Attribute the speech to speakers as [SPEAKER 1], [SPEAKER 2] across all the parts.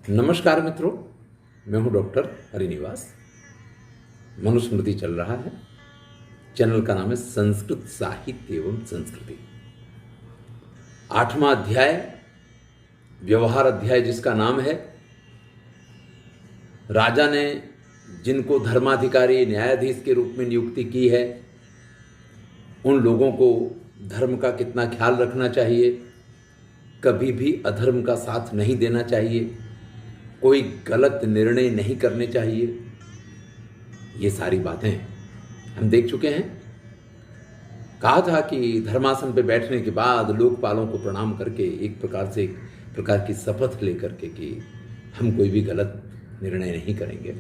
[SPEAKER 1] नमस्कार मित्रों, मैं हूं डॉक्टर हरिनिवास। मनुस्मृति चल रहा है। चैनल का नाम है संस्कृत साहित्य एवं संस्कृति। 8वां अध्याय, व्यवहार अध्याय, जिसका नाम है राजा ने जिनको धर्माधिकारी न्यायाधीश के रूप में नियुक्ति की है, उन लोगों को धर्म का कितना ख्याल रखना चाहिए, कभी भी अधर्म का साथ नहीं देना चाहिए, कोई गलत निर्णय नहीं करने चाहिए। ये सारी बातें हम देख चुके हैं। कहा था कि धर्मासन पे बैठने के बाद लोकपालों को प्रणाम करके एक प्रकार की शपथ लेकर के कि हम कोई भी गलत निर्णय नहीं करेंगे।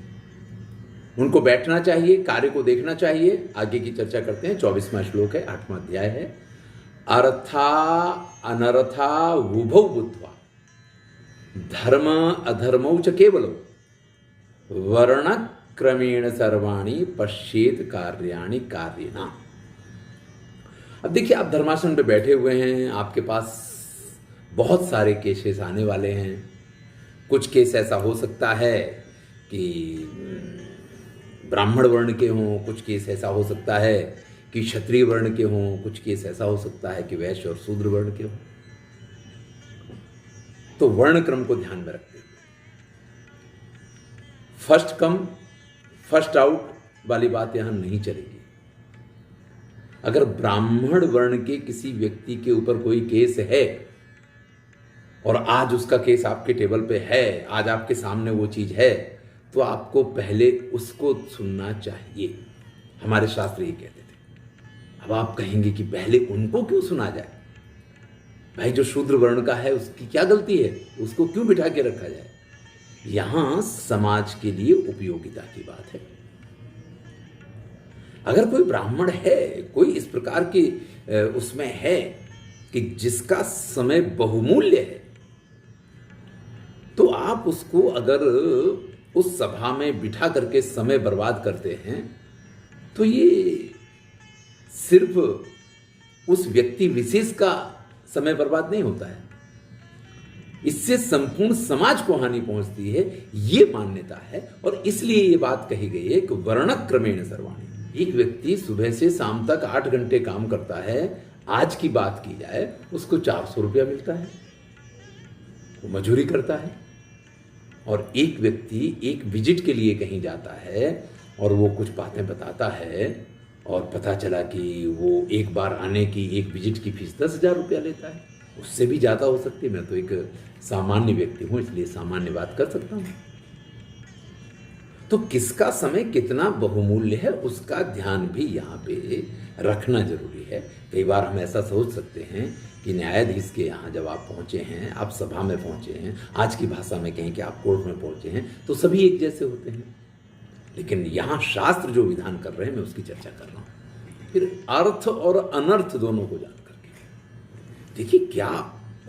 [SPEAKER 1] उनको बैठना चाहिए, कार्य को देखना चाहिए। आगे की चर्चा करते हैं। 24वां श्लोक है, 8वां अध्याय है। अरथा अनरथा उभौ बुद्ध्वा धर्म अधर्मौ च केवलो वर्ण क्रमेण सर्वाणि पश्येत कार्याणि कार्येण। अब देखिए, आप धर्मासन पे बैठे हुए हैं, आपके पास बहुत सारे केसेस आने वाले हैं। कुछ केस ऐसा हो सकता है कि ब्राह्मण वर्ण के हों, कुछ केस ऐसा हो सकता है कि क्षत्रिय वर्ण के हों, कुछ केस ऐसा हो सकता है कि वैश्य और शूद्र वर्ण के हों। तो वर्ण क्रम को ध्यान में रखते हुए फर्स्ट कम फर्स्ट आउट वाली बात यहां नहीं चलेगी। अगर ब्राह्मण वर्ण के किसी व्यक्ति के ऊपर कोई केस है और आज उसका केस आपके टेबल पे है, आज आपके सामने वो चीज है, तो आपको पहले उसको सुनना चाहिए। हमारे शास्त्र ये कहते थे। अब आप कहेंगे कि पहले उनको क्यों सुना जाए? भाई, जो शूद्र वर्ण का है उसकी क्या गलती है, उसको क्यों बिठा के रखा जाए? यहां समाज के लिए उपयोगिता की बात है। अगर कोई ब्राह्मण है, कोई इस प्रकार की उसमें है कि जिसका समय बहुमूल्य है, तो आप उसको अगर उस सभा में बिठा करके समय बर्बाद करते हैं, तो ये सिर्फ उस व्यक्ति विशेष का समय बर्बाद नहीं होता है, इससे संपूर्ण समाज को हानि पहुंचती है। ये मान्यता है और इसलिए ये बात कही गई है कि वर्ण क्रमेण सर्वाणि। एक व्यक्ति सुबह से शाम तक 8 घंटे काम करता है, आज की बात की जाए, उसको 400 रुपया मिलता है, वो मजूरी करता है। और एक व्यक्ति एक विजिट के लिए कहीं जाता है और वो कुछ बातें बताता है और पता चला कि वो एक बार आने की, एक विजिट की फीस 10,000 रुपया लेता है। उससे भी ज़्यादा हो सकती है। मैं तो एक सामान्य व्यक्ति हूँ, इसलिए सामान्य बात कर सकता हूँ। तो किसका समय कितना बहुमूल्य है, उसका ध्यान भी यहाँ पे रखना जरूरी है। कई बार हम ऐसा सोच सकते हैं कि न्यायाधीश के यहाँ जब आप पहुँचे हैं, आप सभा में पहुँचे हैं, आज की भाषा में कहें कि आप कोर्ट में पहुँचे हैं, तो सभी एक जैसे होते हैं। लेकिन यहाँ शास्त्र जो विधान कर रहे हैं, मैं उसकी चर्चा कर रहा हूँ। फिर अर्थ और अनर्थ दोनों को जान करके देखिए क्या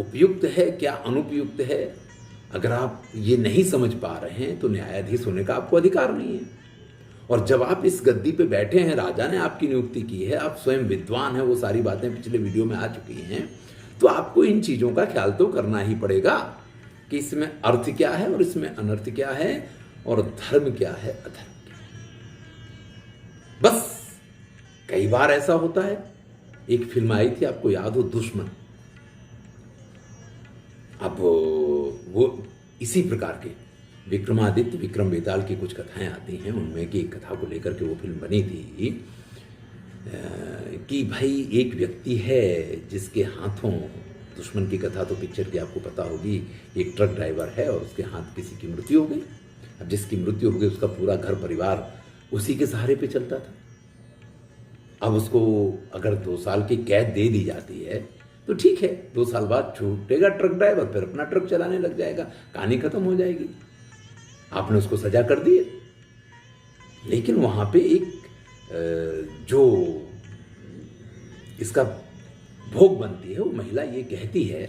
[SPEAKER 1] उपयुक्त है, क्या अनुपयुक्त है। अगर आप ये नहीं समझ पा रहे हैं तो न्यायाधीश होने का आपको अधिकार नहीं है। और जब आप इस गद्दी पे बैठे हैं, राजा ने आपकी नियुक्ति की है, आप स्वयं विद्वान हैं, वो सारी बातें पिछले वीडियो में आ चुकी हैं, तो आपको इन चीज़ों का ख्याल तो करना ही पड़ेगा कि इसमें अर्थ क्या है और इसमें अनर्थ क्या है, और धर्म क्या है, अधर्म क्या है। बस कई बार ऐसा होता है। एक फिल्म आई थी, आपको याद हो, दुश्मन। अब वो इसी प्रकार के विक्रमादित्य, विक्रम बेताल की कुछ कथाएं आती हैं, उनमें की एक कथा को लेकर के वो फिल्म बनी थी कि भाई एक व्यक्ति है जिसके हाथों, दुश्मन की कथा तो पिक्चर की आपको पता होगी, एक ट्रक ड्राइवर है और उसके हाथ किसी की मृत्यु हो गई। अब जिसकी मृत्यु हो गई, उसका पूरा घर परिवार उसी के सहारे पे चलता था। अब उसको अगर 2 साल की कैद दे दी जाती है तो ठीक है, 2 साल बाद छूटेगा ट्रक ड्राइवर, फिर अपना ट्रक चलाने लग जाएगा, कहानी खत्म हो जाएगी। आपने उसको सजा कर दी है। लेकिन वहां पे एक जो इसका भोग बनती है, वो महिला ये कहती है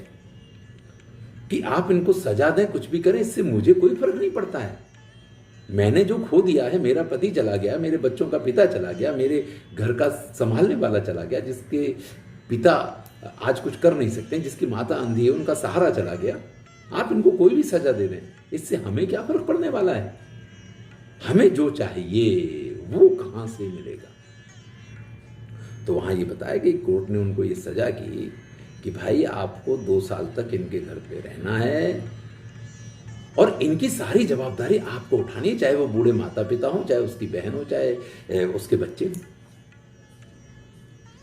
[SPEAKER 1] कि आप इनको सजा दें, कुछ भी करें, इससे मुझे कोई फर्क नहीं पड़ता है। मैंने जो खो दिया है, मेरा पति चला गया, मेरे बच्चों का पिता चला गया, मेरे घर का संभालने वाला चला गया, जिसके पिता आज कुछ कर नहीं सकते, जिसकी माता अंधी है, उनका सहारा चला गया। आप इनको कोई भी सजा दे दें, इससे हमें क्या फर्क पड़ने वाला है? हमें जो चाहिए वो कहां से मिलेगा? तो वहां ये बताया कि कोर्ट ने उनको ये सजा की कि भाई आपको 2 साल तक इनके घर पे रहना है और इनकी सारी जवाबदारी आपको उठानी है, चाहे वो बूढ़े माता पिता हो, चाहे उसकी बहन हो, चाहे उसके बच्चे हो।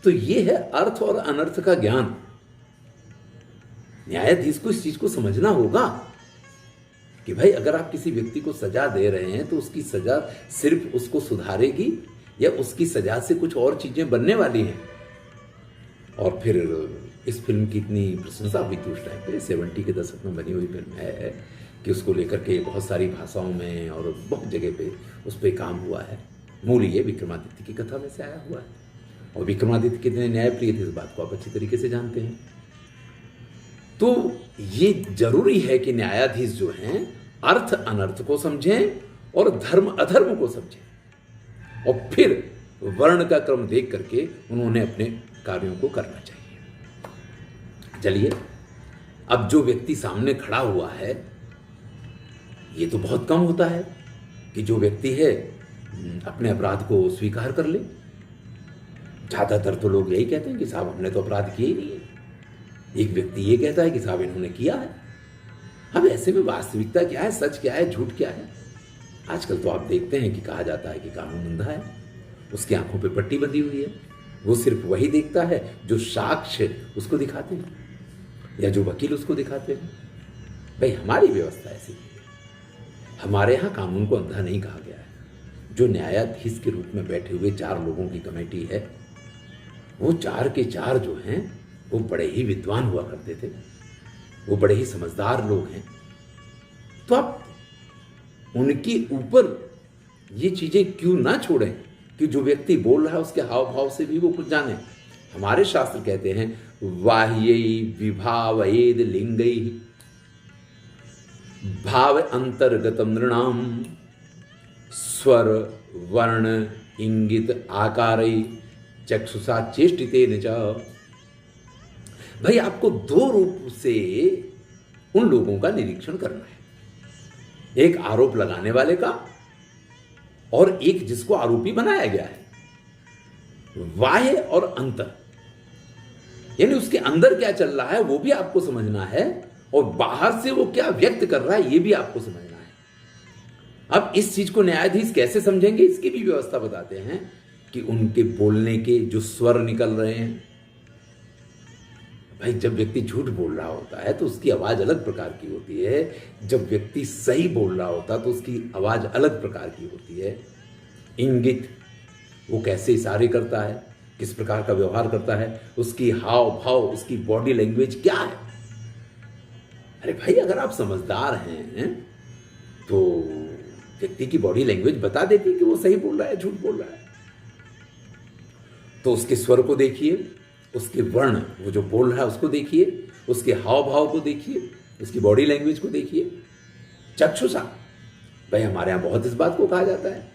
[SPEAKER 1] तो ये है अर्थ और अनर्थ का ज्ञान। न्यायाधीश को इस चीज को समझना होगा कि भाई अगर आप किसी व्यक्ति को सजा दे रहे हैं तो उसकी सजा सिर्फ उसको सुधारेगी या उसकी सजा से कुछ और चीजें बनने वाली हैं। और फिर इस फिल्म की इतनी प्रशंसा हुई थी उस टाइम पे, 70 के दशक में बनी हुई फिल्म है कि उसको लेकर के बहुत सारी भाषाओं में और बहुत जगह पे उस पर काम हुआ है। मूल ये विक्रमादित्य की कथा में से आया हुआ है और विक्रमादित्य कितने न्यायप्रिय थे इस बात को आप अच्छी तरीके से जानते हैं। तो ये जरूरी है कि न्यायाधीश जो हैं अर्थ अनर्थ को समझें और धर्म अधर्म को समझें और फिर वर्ण का क्रम देख करके उन्होंने अपने कार्यों को करना चाहिए। चलिए, अब जो व्यक्ति सामने खड़ा हुआ है, ये तो बहुत कम होता है कि जो व्यक्ति है अपने अपराध को स्वीकार कर ले। ज्यादातर तो लोग यही कहते हैं कि साहब हमने तो अपराध किए ही नहीं है। एक व्यक्ति ये कहता है कि साहब इन्होंने किया है। अब ऐसे में वास्तविकता क्या है, सच क्या है, झूठ क्या है? आजकल तो आप देखते हैं कि कहा जाता है कि कानून अंधा है, उसकी आंखों पे पट्टी बंधी हुई है, वो सिर्फ वही देखता है जो साक्ष्य उसको दिखाते हैं या जो वकील उसको दिखाते हैं। भाई हमारी व्यवस्था ऐसी है, हमारे यहाँ कानून को अंधा नहीं कहा गया है। जो न्यायाधीश के रूप में बैठे हुए 4 लोगों की कमेटी है, वो 4 के 4 जो हैं वो बड़े ही विद्वान हुआ करते थे, वो बड़े ही समझदार लोग हैं। तो आप उनके ऊपर ये चीजें क्यों ना छोड़ें कि जो व्यक्ति बोल रहा है उसके हाव भाव से भी वो कुछ जाने। हमारे शास्त्र कहते हैं वाह्यई विभावयेद लिंगई भाव अंतर्गत नृणाम स्वर वर्ण इंगित आकारई चक्षुषा चेष्टितेन च। भाई आपको 2 रूप से उन लोगों का निरीक्षण करना है, एक आरोप लगाने वाले का और एक जिसको आरोपी बनाया गया है। बाह्य और अंतर, यानी उसके अंदर क्या चल रहा है वो भी आपको समझना है और बाहर से वो क्या व्यक्त कर रहा है ये भी आपको समझना है। अब इस चीज को न्यायाधीश कैसे समझेंगे इसकी भी व्यवस्था बताते हैं कि उनके बोलने के जो स्वर निकल रहे हैं। भाई जब व्यक्ति झूठ बोल रहा होता है तो उसकी आवाज अलग प्रकार की होती है, जब व्यक्ति सही बोल रहा होता है तो उसकी आवाज अलग प्रकार की होती है। इंगित, वो कैसे इशारे करता है, किस प्रकार का व्यवहार करता है, उसकी हाव भाव, उसकी बॉडी लैंग्वेज क्या है। अरे भाई अगर आप समझदार हैं तो व्यक्ति की बॉडी लैंग्वेज बता देती है कि वो सही बोल रहा है झूठ बोल रहा है। तो उसके स्वर को देखिए, उसके वर्ण, वो जो बोल रहा है उसको देखिए, उसके हाव भाव को देखिए, उसकी बॉडी लैंग्वेज को देखिए। चक्षुषा, भाई हमारे यहां बहुत इस बात को कहा जाता है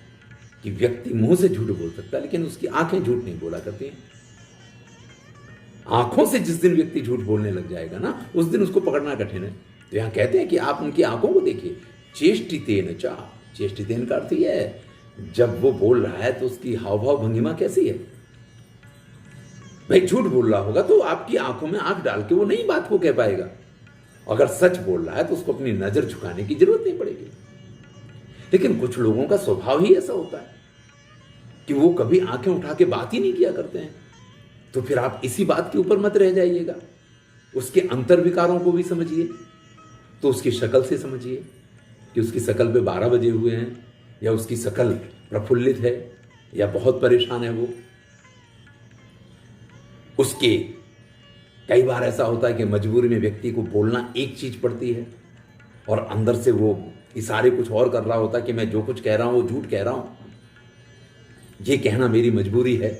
[SPEAKER 1] कि व्यक्ति मुंह से झूठ बोल सकता है लेकिन उसकी आंखें झूठ नहीं बोला करती हैं। आंखों से जिस दिन व्यक्ति झूठ बोलने लग जाएगा ना उस दिन उसको पकड़ना कठिन है। तो यहां कहते हैं कि आप उनकी आंखों को देखिए। चेष्टितेन चा, चेष्टितेन का अर्थ यह है जब वो बोल रहा है तो उसकी हाव भाव भंगिमा कैसी है। भाई झूठ बोल रहा होगा तो आपकी आंखों में आंख डाल के वो नहीं बात को कह पाएगा। अगर सच बोल रहा है तो उसको अपनी नजर झुकाने की जरूरत नहीं पड़ेगी। लेकिन कुछ लोगों का स्वभाव ही ऐसा होता है कि वो कभी आंखें उठा के बात ही नहीं किया करते हैं। तो फिर आप इसी बात के ऊपर मत रह जाइएगा, उसके अंतर विकारों को भी समझिए। तो उसकी शक्ल से समझिए कि उसकी शक्ल पे 12 बजे हुए हैं या उसकी शक्ल प्रफुल्लित है या बहुत परेशान है। वो उसके कई बार ऐसा होता है कि मजबूरी में व्यक्ति को बोलना एक चीज पड़ती है और अंदर से वो इशारे कुछ और कर रहा होता है कि मैं जो कुछ कह रहा हूं वो झूठ कह रहा हूं, ये कहना मेरी मजबूरी है।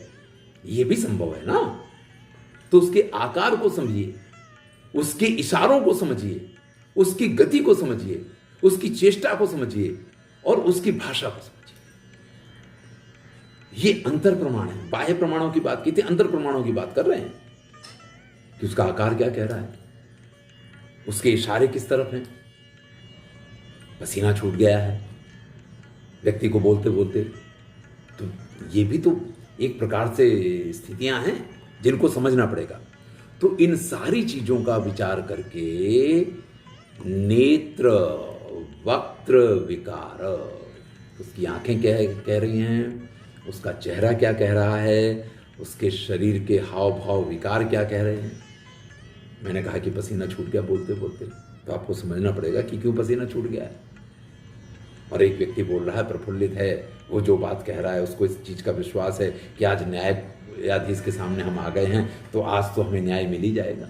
[SPEAKER 1] ये भी संभव है ना। तो उसके आकार को समझिए, उसके इशारों को समझिए, उसकी गति को समझिए, उसकी चेष्टा को समझिए और उसकी भाषा को समझिए। ये अंतर प्रमाण है। बाह्य प्रमाणों की बात की थी, अंतर प्रमाणों की बात कर रहे हैं कि उसका आकार क्या कह रहा है, उसके इशारे किस तरफ हैं, पसीना छूट गया है व्यक्ति को बोलते बोलते। तो ये भी तो एक प्रकार से स्थितियां हैं जिनको समझना पड़ेगा। तो इन सारी चीजों का विचार करके नेत्र वक्त्र विकार, उसकी आंखें क्या कह रही हैं, उसका चेहरा क्या कह रहा है, उसके शरीर के हाव भाव विकार क्या कह रहे हैं। मैंने कहा कि पसीना छूट गया बोलते बोलते, तो आपको समझना पड़ेगा कि क्यों पसीना छूट गया है। और एक व्यक्ति बोल रहा है, प्रफुल्लित है, वो जो बात कह रहा है उसको इस चीज़ का विश्वास है कि आज न्यायाधीश के सामने हम आ गए हैं तो आज तो हमें न्याय मिल ही जाएगा।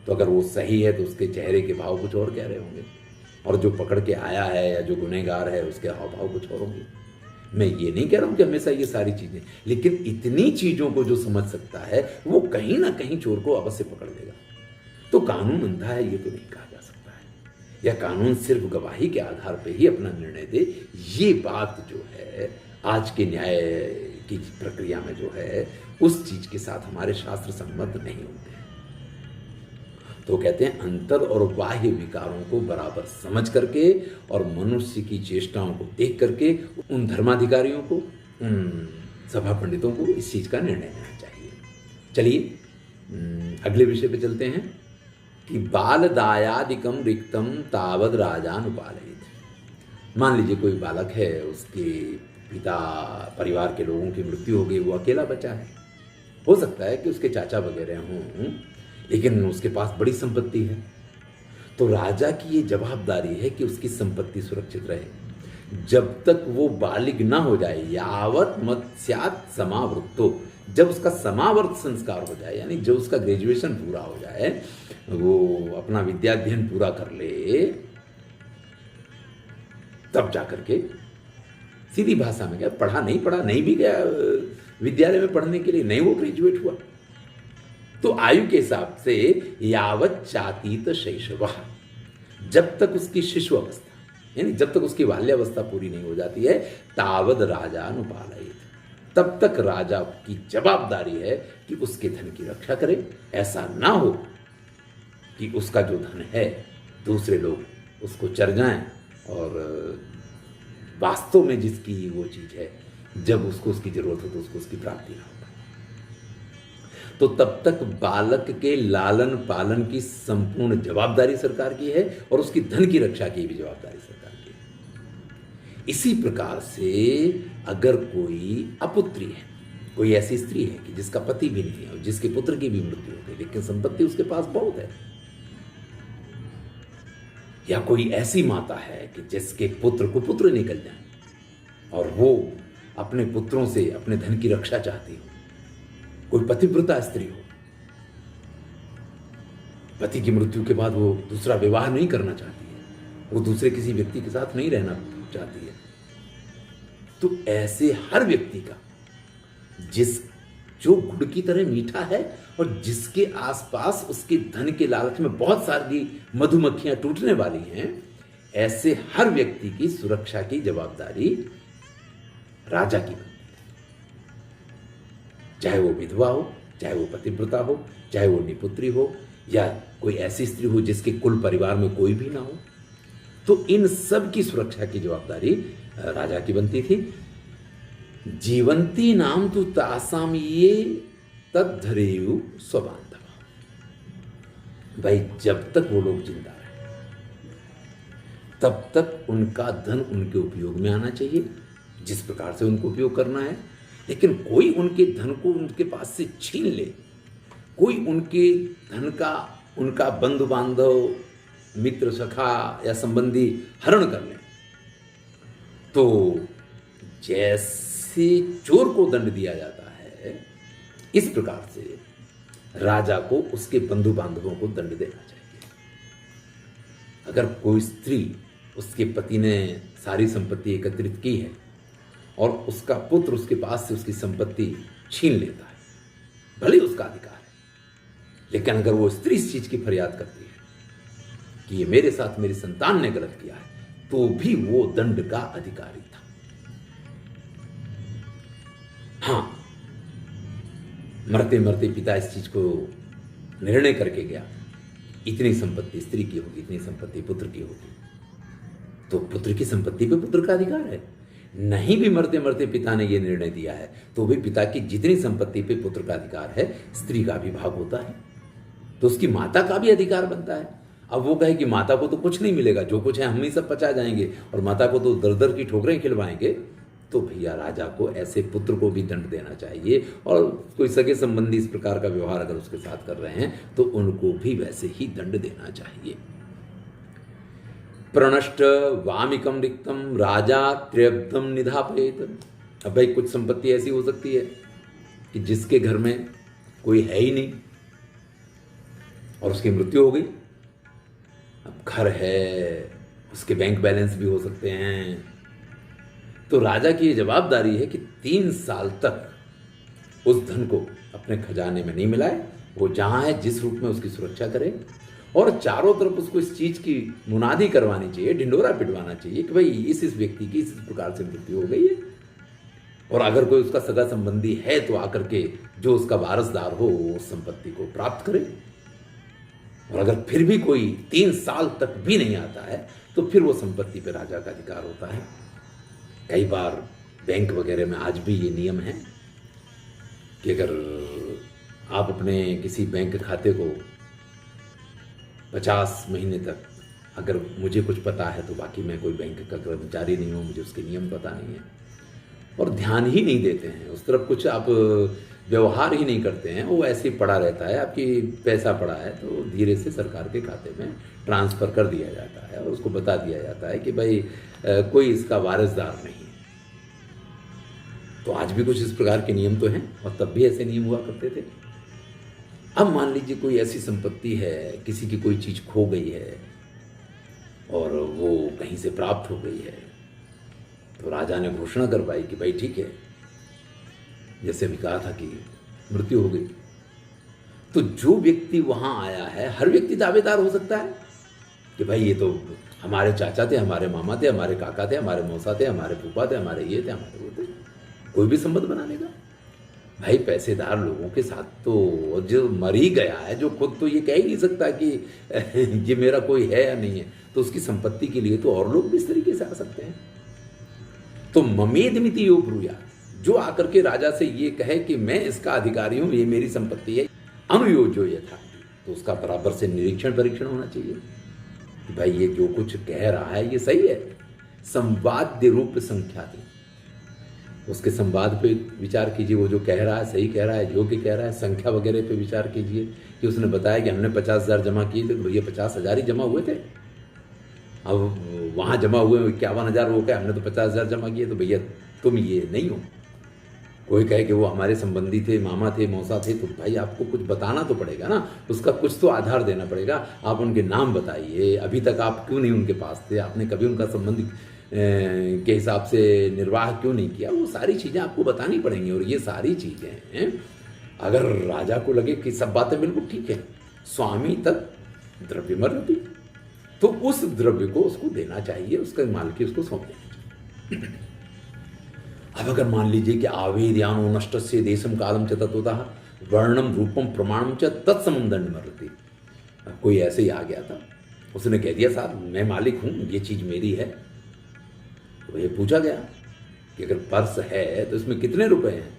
[SPEAKER 1] तो अगर वो सही है तो उसके चेहरे के भाव कुछ और कह रहे होंगे, और जो पकड़ के आया है या जो गुनहगार है उसके हाव भाव कुछ और होंगे। मैं ये नहीं कह रहा हूँ कि हमेशा ये सारी चीज़ें, लेकिन इतनी चीज़ों को जो समझ सकता है वो कहीं ना कहीं चोर को अवश्य पकड़ लेगा। तो कानून अंधा है ये तो नहीं कहा जा सकता है, या कानून सिर्फ गवाही के आधार पर ही अपना निर्णय दे, ये बात जो है आज के न्याय की प्रक्रिया में जो है उस चीज के साथ हमारे शास्त्र सम्मत नहीं होते हैं। तो कहते हैं अंतर और बाह्य विकारों को बराबर समझ करके और मनुष्य की चेष्टाओं को देख करके उन धर्माधिकारियों को, उन सभा पंडितों को इस चीज का निर्णय लेना चाहिए। चलिए अगले विषय पे चलते हैं कि बाल दायादिकम रिक्तम तावद राजानुपालयित। मान लीजिए कोई बालक है, उसके पिता परिवार के लोगों की मृत्यु हो गई, वो अकेला बचा है। हो सकता है कि उसके चाचा वगैरह हों, लेकिन उसके पास बड़ी संपत्ति है। तो राजा की ये जवाबदारी है कि उसकी संपत्ति सुरक्षित रहे जब तक वो बालिग ना हो जाए, यावत मत्स्यात् समावृत्तो, जब उसका समावर्त संस्कार हो जाए, यानी जब उसका ग्रेजुएशन पूरा हो जाए, वो अपना विद्याध्ययन पूरा कर ले, तब जाकर के, सीधी भाषा में क्या, पढ़ा नहीं भी गया विद्यालय में पढ़ने के लिए, नहीं वो ग्रेजुएट हुआ, तो आयु के हिसाब से यावत चातीत शैशव, जब तक उसकी शिशु अवस्था, यानी जब तक उसकी बाल्यावस्था पूरी नहीं हो जाती है, तावद राजानुपालयित, तब तक राजा की जवाबदारी है कि उसके धन की रक्षा करे। ऐसा ना हो कि उसका जो धन है दूसरे लोग उसको चर जाएं, और वास्तव में जिसकी वो चीज है, जब उसको उसकी जरूरत हो तो उसको उसकी प्राप्ति ना हो। तो तब तक बालक के लालन पालन की संपूर्ण जवाबदारी सरकार की है, और उसकी धन की रक्षा की भी जवाबदारी सरकार की है। इसी प्रकार से अगर कोई अपुत्री है, कोई ऐसी स्त्री है कि जिसका पति भी नहीं है और जिसके पुत्र की भी मृत्यु हो गई, लेकिन संपत्ति उसके पास बहुत है, या कोई ऐसी माता है कि जिसके पुत्र को पुत्र निकल जाए और वो अपने पुत्रों से अपने धन की रक्षा चाहती हो, कोई पतिव्रता स्त्री हो, पति की मृत्यु के बाद वो दूसरा विवाह नहीं करना चाहती है, वो दूसरे किसी व्यक्ति के साथ नहीं रहना चाहती है, तो ऐसे हर व्यक्ति का जो गुड़ की तरह मीठा है और जिसके आसपास उसके धन के लालच में बहुत सारी मधुमक्खियां टूटने वाली हैं, ऐसे हर व्यक्ति की सुरक्षा की जवाबदारी राजा की बनती है। चाहे वो विधवा हो, चाहे वो पतिव्रता हो, चाहे वो निपुत्री हो, या कोई ऐसी स्त्री हो जिसके कुल परिवार में कोई भी ना हो, तो इन सब की सुरक्षा की जवाबदारी राजा की बनती थी। जीवंती नाम तो तासाम ये तद्धरेयु स्वबांधव, भाई जब तक वो लोग जिंदा रहे तब तक उनका धन उनके उपयोग में आना चाहिए, जिस प्रकार से उनको उपयोग करना है। लेकिन कोई उनके धन को उनके पास से छीन ले, कोई उनके धन का उनका बंधु बांधव मित्र सखा या संबंधी हरण कर ले, तो जैसे चोर को दंड दिया जाता है, इस प्रकार से राजा को उसके बंधु बांधवों को दंड देना चाहिए। अगर कोई स्त्री, उसके पति ने सारी संपत्ति एकत्रित की है और उसका पुत्र उसके पास से उसकी संपत्ति छीन लेता है, भले उसका अधिकार है, लेकिन अगर वो स्त्री इस चीज की फरियाद करती है कि ये मेरे साथ मेरी संतान ने गलत किया है, तो भी वो दंड का अधिकारी था। हाँ, मरते मरते पिता इस चीज को निर्णय करके गया, इतनी संपत्ति स्त्री की होगी, इतनी संपत्ति पुत्र की होगी, तो पुत्र की संपत्ति पे पुत्र का अधिकार है। नहीं भी मरते मरते पिता ने ये निर्णय दिया है तो भी पिता की जितनी संपत्ति पे पुत्र का अधिकार है, स्त्री का भी भाग होता है, तो उसकी माता का भी अधिकार बनता है। अब वो कहे कि माता को तो कुछ नहीं मिलेगा, जो कुछ है हम ही सब पचा जाएंगे और माता को तो दर दर की ठोकरें खिलवाएंगे, तो भैया राजा को ऐसे पुत्र को भी दंड देना चाहिए। और कोई सगे संबंधी इस प्रकार का व्यवहार अगर उसके साथ कर रहे हैं तो उनको भी वैसे ही दंड देना चाहिए। प्रणष्ट वामिकम रिक्तम राजा त्र्यब्दम निधापयेत। अब भाई कुछ संपत्ति ऐसी हो सकती है कि जिसके घर में कोई है ही नहीं और उसकी मृत्यु हो गई। अब घर है, उसके बैंक बैलेंस भी हो सकते हैं, तो राजा की ये जवाबदारी है कि 3 साल तक उस धन को अपने खजाने में नहीं मिलाए, वो जहां है जिस रूप में उसकी सुरक्षा करे और चारों तरफ उसको इस चीज की मुनादी करवानी चाहिए, ढिंडोरा पिटवाना चाहिए कि भाई इस व्यक्ति की इस प्रकार से मृत्यु हो गई है। और अगर कोई उसका सगा संबंधी है तो आकर के जो उसका वारसदार हो वो उस संपत्ति को प्राप्त करे। और अगर फिर भी कोई 3 साल तक भी नहीं आता है तो फिर वो संपत्ति पे राजा का अधिकार होता है। कई बार बैंक वगैरह में आज भी ये नियम है कि अगर आप अपने किसी बैंक खाते को 50 महीने तक, अगर मुझे कुछ पता है तो बाकी मैं कोई बैंक का कर्मचारी नहीं हूँ, मुझे उसके नियम पता नहीं है, और ध्यान ही नहीं देते हैं उस तरफ, कुछ आप व्यवहार ही नहीं करते हैं, वो ऐसे ही पड़ा रहता है, आपकी पैसा पड़ा है तो धीरे से सरकार के खाते में ट्रांसफ़र कर दिया जाता है और उसको बता दिया जाता है कि भाई कोई इसका वारिसदार नहीं है। तो आज भी कुछ इस प्रकार के नियम तो हैं और तब भी ऐसे नियम हुआ करते थे। अब मान लीजिए कोई ऐसी संपत्ति है, किसी की कोई चीज़ खो गई है और वो कहीं से प्राप्त हो गई है, तो राजा ने घोषणा करवाई कि भाई ठीक है, जैसे अभी कहा था कि मृत्यु हो गई, तो जो व्यक्ति वहां आया है हर व्यक्ति दावेदार हो सकता है कि भाई ये तो हमारे चाचा थे, हमारे मामा थे, हमारे काका थे, हमारे मौसा थे, हमारे फूफा थे, हमारे ये थे, हमारे वो थे, कोई भी संबंध बना लेगा। भाई पैसेदार लोगों के साथ तो जो मर ही गया है, जो खुद तो ये कह ही नहीं सकता कि ये मेरा कोई है या नहीं है, तो उसकी संपत्ति के लिए तो और लोग भी इस तरीके से आ सकते हैं। तो ममेदमिति यो ब्रूयात्, जो आकर के राजा से ये कहे कि मैं इसका अधिकारी हूं, ये मेरी संपत्ति है, अनुयोज्यो यथा, तो उसका बराबर से निरीक्षण परीक्षण होना चाहिए कि भाई ये जो कुछ कह रहा है ये सही है। संवाद्य रूप संख्याति, उसके संवाद पे विचार कीजिए, वो जो कह रहा है सही कह रहा है, योग्य कह रहा है। संख्या वगैरह पे विचार कीजिए कि उसने बताया कि हमने 50,000 जमा किए थे, तो भैया 50,000 ही जमा हुए थे। अब वहाँ जमा हुए 51,000 वो कहे हमने तो 50,000 जमा किए, तो भैया तुम ये नहीं हो। कोई कहे कि वो हमारे संबंधी थे, मामा थे, मौसा थे, तो भाई आपको कुछ बताना तो पड़ेगा ना, उसका कुछ तो आधार देना पड़ेगा। आप उनके नाम बताइए, अभी तक आप क्यों नहीं उनके पास थे, आपने कभी उनका संबंध के हिसाब से निर्वाह क्यों नहीं किया, वो सारी चीज़ें आपको बतानी पड़ेंगी। और ये सारी चीज़ें अगर राजा को लगे कि सब बातें बिल्कुल ठीक है, स्वामी तक द्रव्यमर्हति, तो उस द्रव्य को उसको देना चाहिए, उसका मालकी उसको सौंप देना चाहिए। अब अगर मान लीजिए कि आवेद्यानो नष्टस्य देशम कालम च ततोतः वर्णम रूपम प्रमाणम च तत्समं दंडमर्हति। कोई ऐसे ही आ गया था, उसने कह दिया साहब मैं मालिक हूँ, ये चीज़ मेरी है। तो ये पूछा गया कि अगर पर्स है तो इसमें कितने रुपए हैं।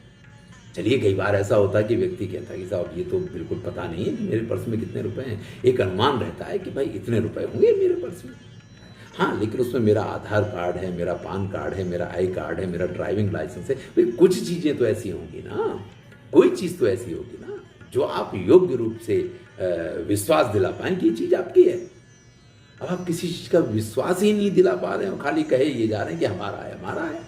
[SPEAKER 1] चलिए कई बार ऐसा होता है कि व्यक्ति कहता है कि साहब ये तो बिल्कुल पता नहीं है कि मेरे पर्स में कितने रुपए हैं, एक अनुमान रहता है कि भाई इतने रुपए होंगे मेरे पर्स में, हाँ लेकिन उसमें मेरा आधार कार्ड है, मेरा पान कार्ड है, मेरा आई कार्ड है, मेरा ड्राइविंग लाइसेंस है। भाई कुछ चीज़ें तो ऐसी होंगी ना, कोई चीज़ तो ऐसी होगी ना जो आप योग्य रूप से विश्वास दिला पाएं कि ये चीज़ आपकी है। अब आप किसी चीज़ का विश्वास ही नहीं दिला पा रहे हो, खाली कहे ये जा रहे हैं कि हमारा है, हमारा है।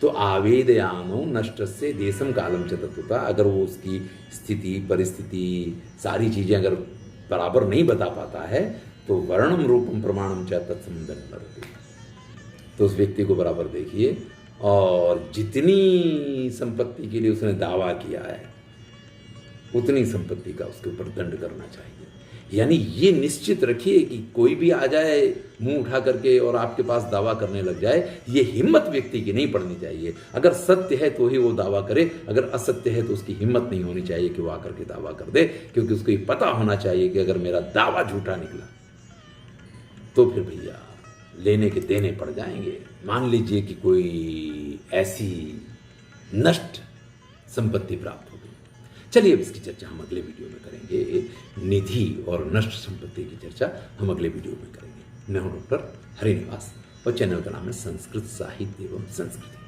[SPEAKER 1] तो आवेदयानो नष्टस्य देशम कालम च ततोतः, अगर वो उसकी स्थिति परिस्थिति सारी चीज़ें अगर बराबर नहीं बता पाता है तो वर्णम रूपम प्रमाणम च तत्समं दंडमर्हति, तो उस व्यक्ति को बराबर देखिए और जितनी संपत्ति के लिए उसने दावा किया है उतनी संपत्ति का उसके ऊपर दंड करना चाहिए। यानी ये निश्चित रखिए कि कोई भी आ जाए मुंह उठा करके और आपके पास दावा करने लग जाए, ये हिम्मत व्यक्ति की नहीं पड़नी चाहिए। अगर सत्य है तो ही वो दावा करे, अगर असत्य है तो उसकी हिम्मत नहीं होनी चाहिए कि वो आकर के दावा कर दे, क्योंकि उसको ये पता होना चाहिए कि अगर मेरा दावा झूठा निकला तो फिर भैया लेने के देने पड़ जाएंगे। मान लीजिए कि कोई ऐसी नष्ट संपत्ति प्राप्त हो गई। चलिए अब इसकी चर्चा हम अगले वीडियो में करेंगे। निधि और नष्ट संपत्ति की चर्चा हम अगले वीडियो में करेंगे। मैं हूं डॉक्टर हरिनिवास और चैनल का नाम है संस्कृत साहित्य एवं संस्कृति।